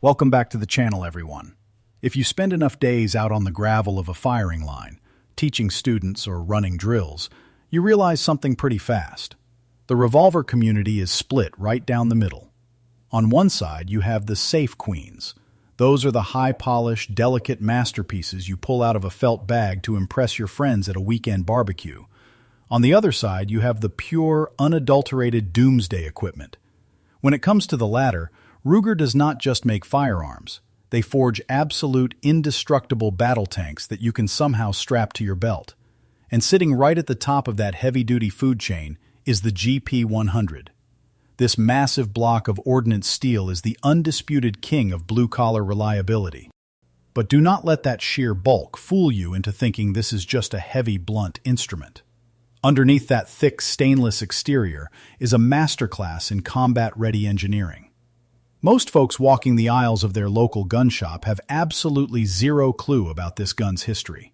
Welcome back to the channel, everyone. If you spend enough days out on the gravel of a firing line, teaching students or running drills, you realize something pretty fast. The revolver community is split right down the middle. On one side, you have the safe queens. Those are the high-polished, delicate masterpieces you pull out of a felt bag to impress your friends at a weekend barbecue. On the other side, you have the pure, unadulterated doomsday equipment. When it comes to the latter, Ruger does not just make firearms. They forge absolute, indestructible battle tanks that you can somehow strap to your belt. And sitting right at the top of that heavy-duty food chain is the GP100. This massive block of ordnance steel is the undisputed king of blue-collar reliability. But do not let that sheer bulk fool you into thinking this is just a heavy, blunt instrument. Underneath that thick, stainless exterior is a masterclass in combat-ready engineering. Most folks walking the aisles of their local gun shop have absolutely zero clue about this gun's history.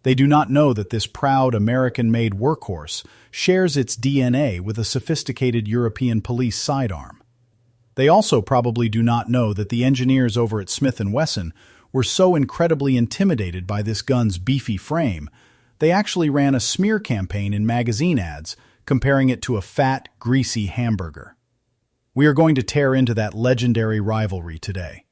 They do not know that this proud American-made workhorse shares its DNA with a sophisticated European police sidearm. They also probably do not know that the engineers over at Smith Wesson were so incredibly intimidated by this gun's beefy frame, they actually ran a smear campaign in magazine ads comparing it to a fat, greasy hamburger. We are going to tear into that legendary rivalry today.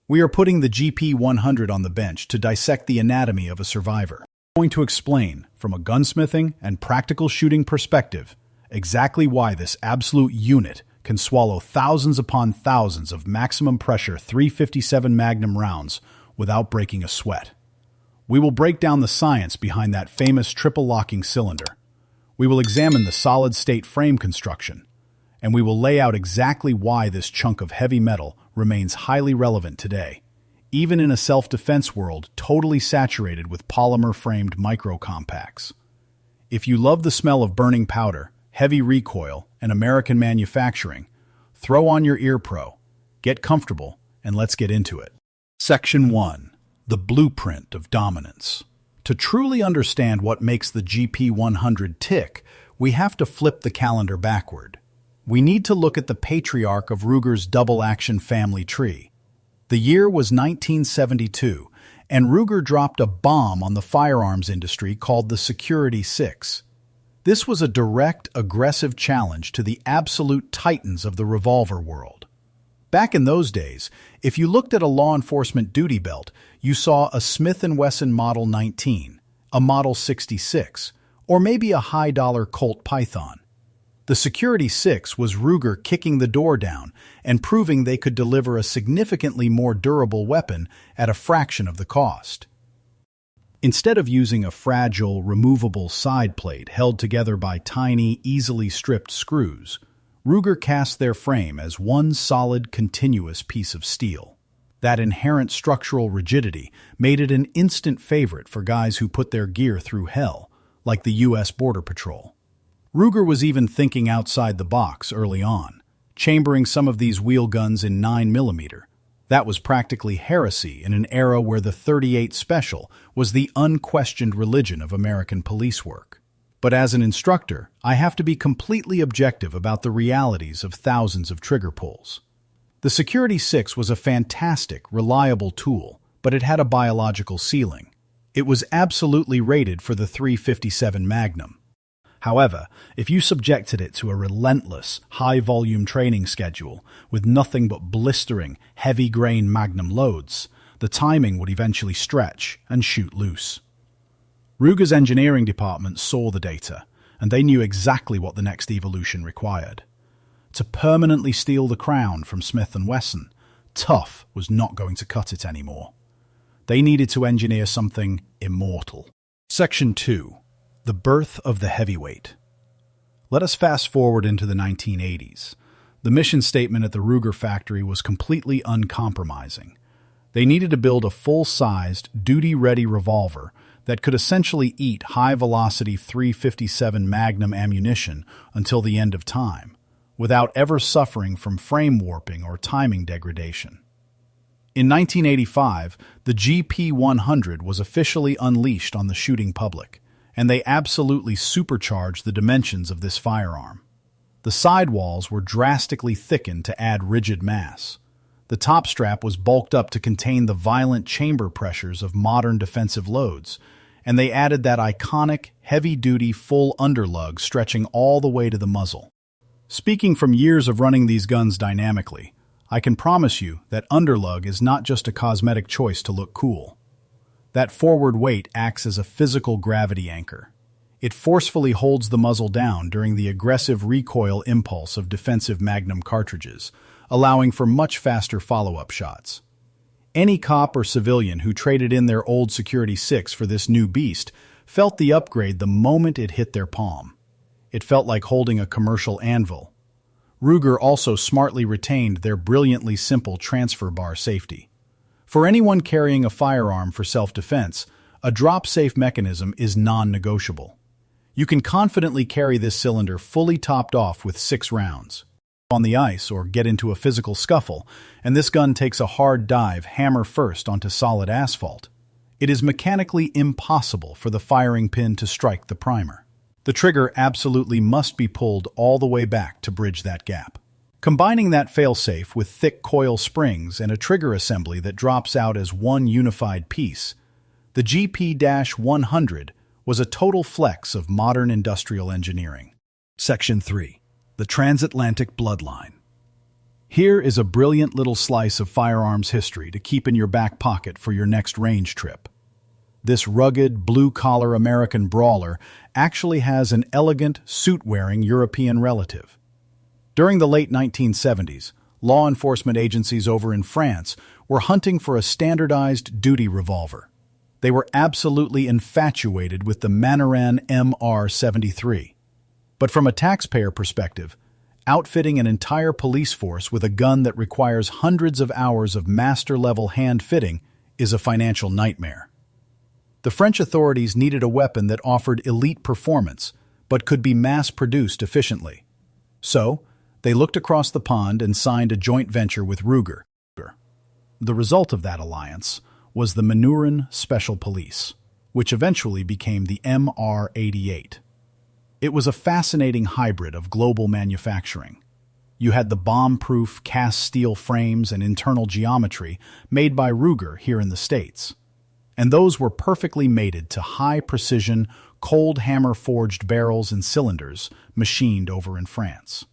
We are putting the GP100 on the bench to dissect the anatomy of a survivor. I'm going to explain, from a gunsmithing and practical shooting perspective, exactly why this absolute unit can swallow thousands upon thousands of maximum pressure .357 Magnum rounds without breaking a sweat. We will break down the science behind that famous triple locking cylinder. We will examine the solid-state frame construction, and we will lay out exactly why this chunk of heavy metal remains highly relevant today, even in a self-defense world totally saturated with polymer-framed micro-compacts. If you love the smell of burning powder, heavy recoil, and American manufacturing, throw on your ear pro, get comfortable, and let's get into it. Section 1. The blueprint of dominance. To truly understand what makes the GP100 tick, we have to flip the calendar backward. We need to look at the patriarch of Ruger's double-action family tree. The year was 1972, and Ruger dropped a bomb on the firearms industry called the Security 6. This was a direct, aggressive challenge to the absolute titans of the revolver world. Back in those days, if you looked at a law enforcement duty belt, you saw a Smith Wesson Model 19, a Model 66, or maybe a high-dollar Colt Python. The Security 6 was Ruger kicking the door down and proving they could deliver a significantly more durable weapon at a fraction of the cost. Instead of using a fragile, removable side plate held together by tiny, easily stripped screws, Ruger cast their frame as one solid, continuous piece of steel. That inherent structural rigidity made it an instant favorite for guys who put their gear through hell, like the U.S. Border Patrol. Ruger was even thinking outside the box early on, chambering some of these wheel guns in 9mm. That was practically heresy in an era where the .38 Special was the unquestioned religion of American police work. But as an instructor, I have to be completely objective about the realities of thousands of trigger pulls. The Security 6 was a fantastic, reliable tool, but it had a biological ceiling. It was absolutely rated for the .357 Magnum. However, if you subjected it to a relentless, high-volume training schedule with nothing but blistering, heavy-grain Magnum loads, the timing would eventually stretch and shoot loose. Ruger's engineering department saw the data, and they knew exactly what the next evolution required. To permanently steal the crown from Smith & Wesson, tough was not going to cut it anymore. They needed to engineer something immortal. Section 2. The birth of the heavyweight. Let us fast forward into the 1980s. The mission statement at the Ruger factory was completely uncompromising. They needed to build a full-sized, duty-ready revolver that could essentially eat high-velocity .357 Magnum ammunition until the end of time, without ever suffering from frame warping or timing degradation. In 1985, the GP100 was officially unleashed on the shooting public, and they absolutely supercharged the dimensions of this firearm. The sidewalls were drastically thickened to add rigid mass. The top strap was bulked up to contain the violent chamber pressures of modern defensive loads, and they added that iconic, heavy-duty full underlug stretching all the way to the muzzle. Speaking from years of running these guns dynamically, I can promise you that underlug is not just a cosmetic choice to look cool. That forward weight acts as a physical gravity anchor. It forcefully holds the muzzle down during the aggressive recoil impulse of defensive Magnum cartridges, allowing for much faster follow-up shots. Any cop or civilian who traded in their old Security 6 for this new beast felt the upgrade the moment it hit their palm. It felt like holding a commercial anvil. Ruger also smartly retained their brilliantly simple transfer bar safety. For anyone carrying a firearm for self-defense, a drop-safe mechanism is non-negotiable. You can confidently carry this cylinder fully topped off with 6 rounds. On the ice or get into a physical scuffle, and this gun takes a hard dive hammer first onto solid asphalt. It is mechanically impossible for the firing pin to strike the primer. The trigger absolutely must be pulled all the way back to bridge that gap. Combining that failsafe with thick coil springs and a trigger assembly that drops out as one unified piece, the GP100 was a total flex of modern industrial engineering. Section 3. The Transatlantic bloodline. Here is a brilliant little slice of firearms history to keep in your back pocket for your next range trip. This rugged, blue-collar American brawler actually has an elegant, suit-wearing European relative. During the late 1970s, law enforcement agencies over in France were hunting for a standardized duty revolver. They were absolutely infatuated with the Magnum MR-73. But from a taxpayer perspective, outfitting an entire police force with a gun that requires hundreds of hours of master-level hand-fitting is a financial nightmare. The French authorities needed a weapon that offered elite performance, but could be mass-produced efficiently. So, they looked across the pond and signed a joint venture with Ruger. The result of that alliance was the Magnum Special Police, which eventually became the MR-88. It was a fascinating hybrid of global manufacturing. You had the bomb-proof cast steel frames and internal geometry made by Ruger here in the States. And those were perfectly mated to high-precision, cold hammer-forged barrels and cylinders machined over in France.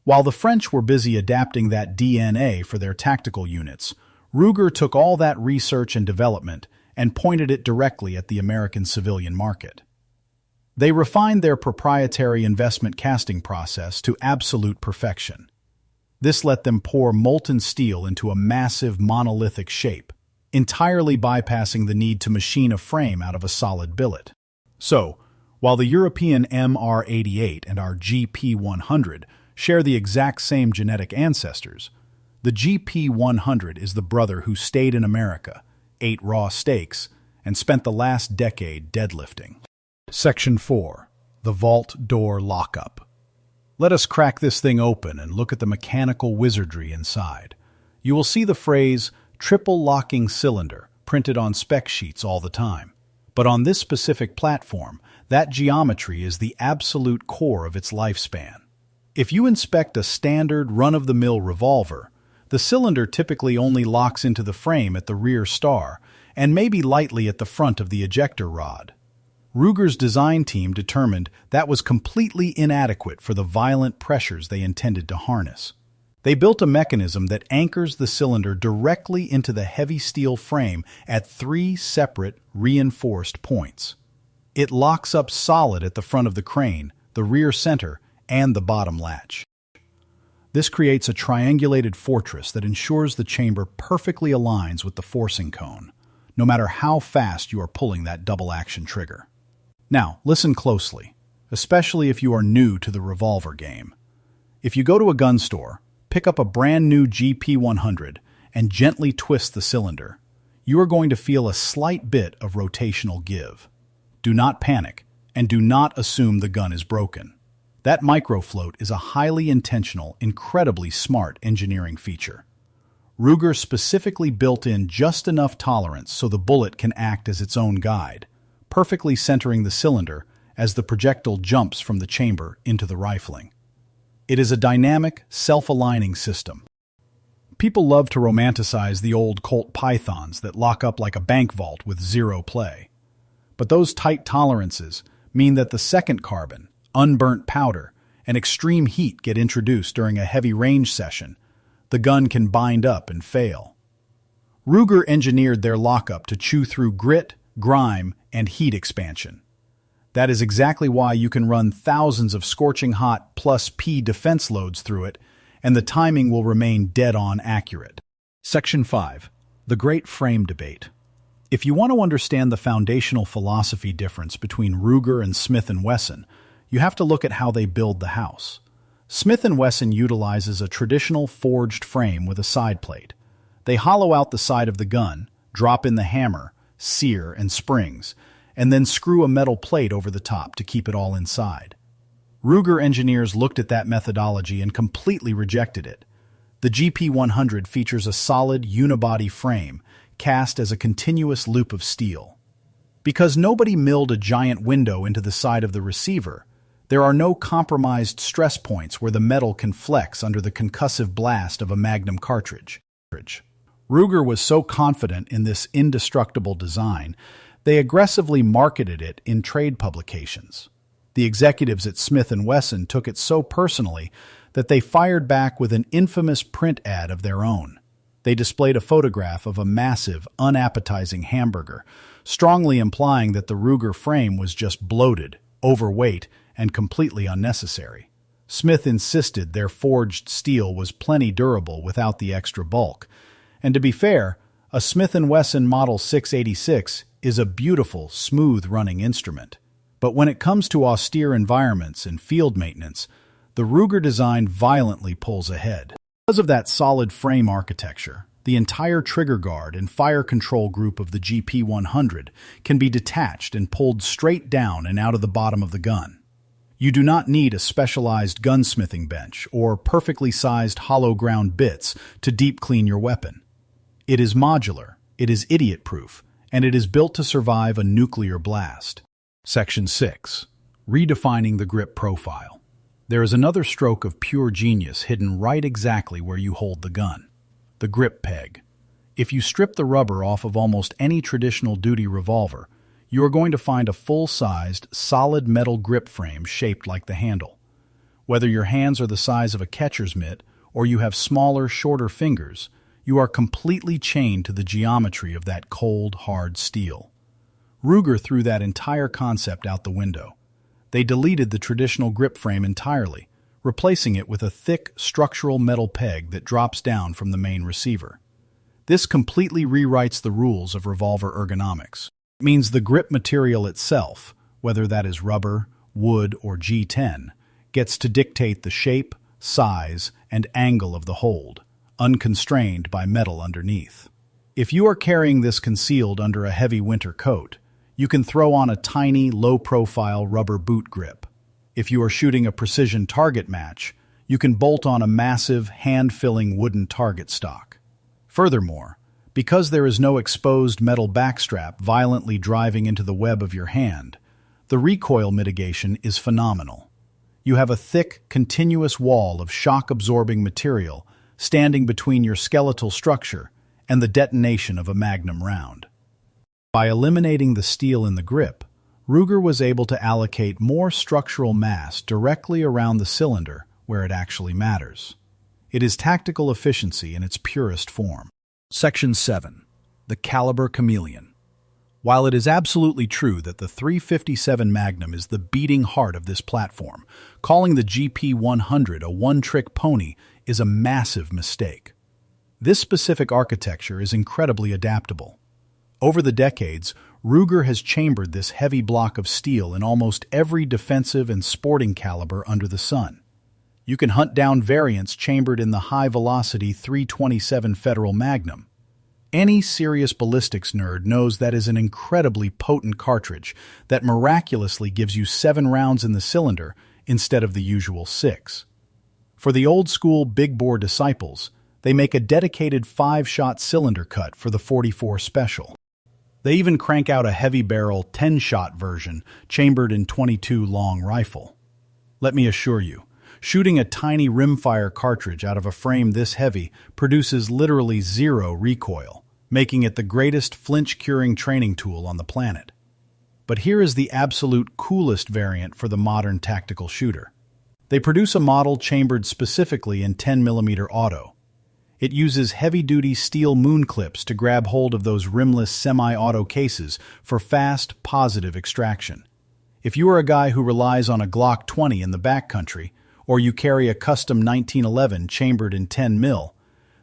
While the French were busy adapting that DNA for their tactical units, Ruger took all that research and development and pointed it directly at the American civilian market. They refined their proprietary investment casting process to absolute perfection. This let them pour molten steel into a massive monolithic shape, entirely bypassing the need to machine a frame out of a solid billet. So, while the European MR-88 and our GP100 share the exact same genetic ancestors, the GP100 is the brother who stayed in America, ate raw steaks, and spent the last decade deadlifting. Section 4. The Vault Door Lockup. Let us crack this thing open and look at the mechanical wizardry inside. You will see the phrase, triple locking cylinder, printed on spec sheets all the time. But on this specific platform, that geometry is the absolute core of its lifespan. If you inspect a standard run-of-the-mill revolver, the cylinder typically only locks into the frame at the rear star and maybe lightly at the front of the ejector rod. Ruger's design team determined that was completely inadequate for the violent pressures they intended to harness. They built a mechanism that anchors the cylinder directly into the heavy steel frame at 3 separate, reinforced points. It locks up solid at the front of the crane, the rear center, and the bottom latch. This creates a triangulated fortress that ensures the chamber perfectly aligns with the forcing cone, no matter how fast you are pulling that double-action trigger. Now, listen closely, especially if you are new to the revolver game. If you go to a gun store, pick up a brand new GP100, and gently twist the cylinder, you are going to feel a slight bit of rotational give. Do not panic, and do not assume the gun is broken. That microfloat is a highly intentional, incredibly smart engineering feature. Ruger specifically built in just enough tolerance so the bullet can act as its own guide, perfectly centering the cylinder as the projectile jumps from the chamber into the rifling. It is a dynamic, self-aligning system. People love to romanticize the old Colt Pythons that lock up like a bank vault with zero play. But those tight tolerances mean that the second carbon, unburnt powder, and extreme heat get introduced during a heavy range session. The gun can bind up and fail. Ruger engineered their lockup to chew through grit, grime, and heat expansion. That is exactly why you can run thousands of scorching hot +P defense loads through it, and the timing will remain dead-on accurate. Section 5. The Great Frame Debate. If you want to understand the foundational philosophy difference between Ruger and Smith & Wesson, you have to look at how they build the house. Smith & Wesson utilizes a traditional forged frame with a side plate. They hollow out the side of the gun, drop in the hammer, sear, and springs, and then screw a metal plate over the top to keep it all inside. Ruger engineers looked at that methodology and completely rejected it. The GP100 features a solid unibody frame cast as a continuous loop of steel. Because nobody milled a giant window into the side of the receiver, there are no compromised stress points where the metal can flex under the concussive blast of a Magnum cartridge. Ruger was so confident in this indestructible design, they aggressively marketed it in trade publications. The executives at Smith & Wesson took it so personally that they fired back with an infamous print ad of their own. They displayed a photograph of a massive, unappetizing hamburger, strongly implying that the Ruger frame was just bloated, overweight, and completely unnecessary. Smith insisted their forged steel was plenty durable without the extra bulk. And to be fair, a Smith & Wesson Model 686 is a beautiful, smooth-running instrument. But when it comes to austere environments and field maintenance, the Ruger design violently pulls ahead. Because of that solid frame architecture, the entire trigger guard and fire control group of the GP100 can be detached and pulled straight down and out of the bottom of the gun. You do not need a specialized gunsmithing bench or perfectly sized hollow ground bits to deep clean your weapon. It is modular, it is idiot-proof, and it is built to survive a nuclear blast. Section 6. Redefining the grip profile. There is another stroke of pure genius hidden right exactly where you hold the gun. The grip peg. If you strip the rubber off of almost any traditional duty revolver, you are going to find a full-sized, solid metal grip frame shaped like the handle. Whether your hands are the size of a catcher's mitt or you have smaller, shorter fingers, you are completely chained to the geometry of that cold, hard steel. Ruger threw that entire concept out the window. They deleted the traditional grip frame entirely, replacing it with a thick, structural metal peg that drops down from the main receiver. This completely rewrites the rules of revolver ergonomics. It means the grip material itself, whether that is rubber, wood, or G10, gets to dictate the shape, size, and angle of the hold, unconstrained by metal underneath. If you are carrying this concealed under a heavy winter coat, you can throw on a tiny, low-profile rubber boot grip. If you are shooting a precision target match, you can bolt on a massive, hand-filling wooden target stock. Furthermore, because there is no exposed metal backstrap violently driving into the web of your hand, the recoil mitigation is phenomenal. You have a thick, continuous wall of shock-absorbing material standing between your skeletal structure and the detonation of a Magnum round. By eliminating the steel in the grip, Ruger was able to allocate more structural mass directly around the cylinder where it actually matters. It is tactical efficiency in its purest form. Section 7. The Caliber Chameleon. While it is absolutely true that the .357 Magnum is the beating heart of this platform, calling the GP100 a one-trick pony is a massive mistake. This specific architecture is incredibly adaptable. Over the decades, Ruger has chambered this heavy block of steel in almost every defensive and sporting caliber under the sun. You can hunt down variants chambered in the high-velocity .327 Federal Magnum. Any serious ballistics nerd knows that is an incredibly potent cartridge that miraculously gives you 7 rounds in the cylinder instead of the usual 6. For the old-school big-bore disciples, they make a dedicated 5-shot cylinder cut for the .44 Special. They even crank out a heavy-barrel 10-shot version chambered in .22 long rifle. Let me assure you, Shooting a tiny rimfire cartridge out of a frame this heavy produces literally zero recoil, making it the greatest flinch-curing training tool on the planet. But here is the absolute coolest variant for the modern tactical shooter. They produce a model chambered specifically in 10mm auto. It uses heavy-duty steel moon clips to grab hold of those rimless semi-auto cases for fast, positive extraction. If you are a guy who relies on a Glock 20 in the backcountry, or you carry a custom 1911 chambered in 10mm,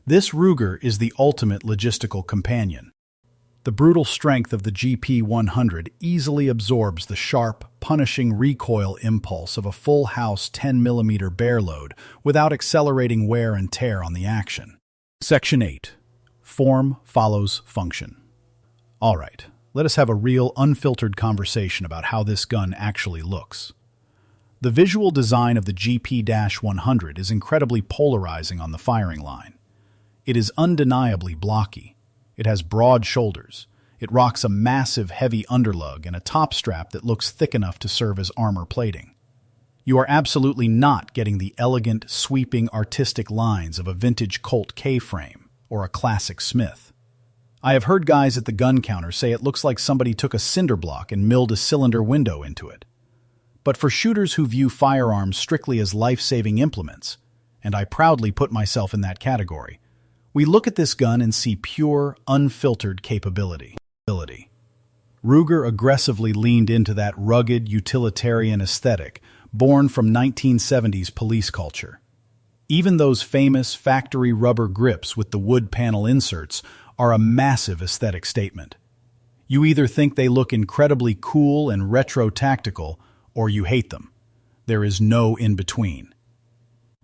this Ruger is the ultimate logistical companion. The brutal strength of the GP100 easily absorbs the sharp, punishing recoil impulse of a full-house 10mm bear load without accelerating wear and tear on the action. Section 8. Form follows function. All right, let us have a real, unfiltered conversation about how this gun actually looks. The visual design of the GP100 is incredibly polarizing on the firing line. It is undeniably blocky. It has broad shoulders. It rocks a massive, heavy underlug and a top strap that looks thick enough to serve as armor plating. You are absolutely not getting the elegant, sweeping, artistic lines of a vintage Colt K-frame or a classic Smith. I have heard guys at the gun counter say it looks like somebody took a cinder block and milled a cylinder window into it. But for shooters who view firearms strictly as life-saving implements, and I proudly put myself in that category, we look at this gun and see pure, unfiltered capability. Ruger aggressively leaned into that rugged, utilitarian aesthetic born from 1970s police culture. Even those famous factory rubber grips with the wood panel inserts are a massive aesthetic statement. You either think they look incredibly cool and retro-tactical, or you hate them. There is no in-between.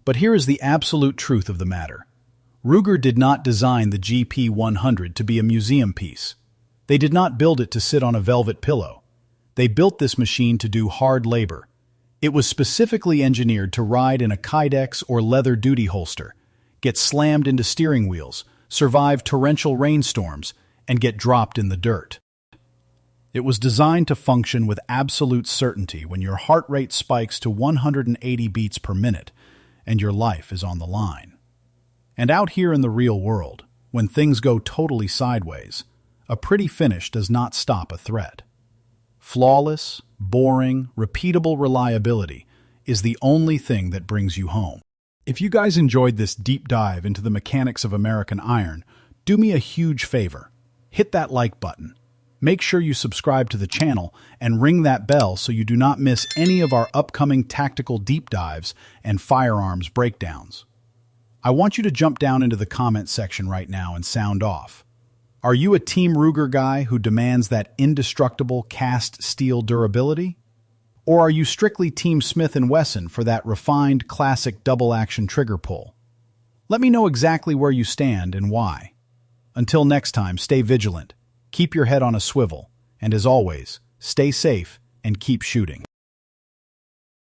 But here is the absolute truth of the matter. Ruger did not design the GP100 to be a museum piece. They did not build it to sit on a velvet pillow. They built this machine to do hard labor. It was specifically engineered to ride in a Kydex or leather duty holster, get slammed into steering wheels, survive torrential rainstorms, and get dropped in the dirt. It was designed to function with absolute certainty when your heart rate spikes to 180 beats per minute and your life is on the line. And out here in the real world, when things go totally sideways, a pretty finish does not stop a threat. Flawless, boring, repeatable reliability is the only thing that brings you home. If you guys enjoyed this deep dive into the mechanics of American Iron, do me a huge favor. Hit that like button. Make sure you subscribe to the channel and ring that bell so you do not miss any of our upcoming tactical deep dives and firearms breakdowns. I want you to jump down into the comment section right now and sound off. Are you a Team Ruger guy who demands that indestructible cast steel durability? Or are you strictly Team Smith & Wesson for that refined, classic double-action trigger pull? Let me know exactly where you stand and why. Until next time, stay vigilant, keep your head on a swivel, and as always, stay safe and keep shooting.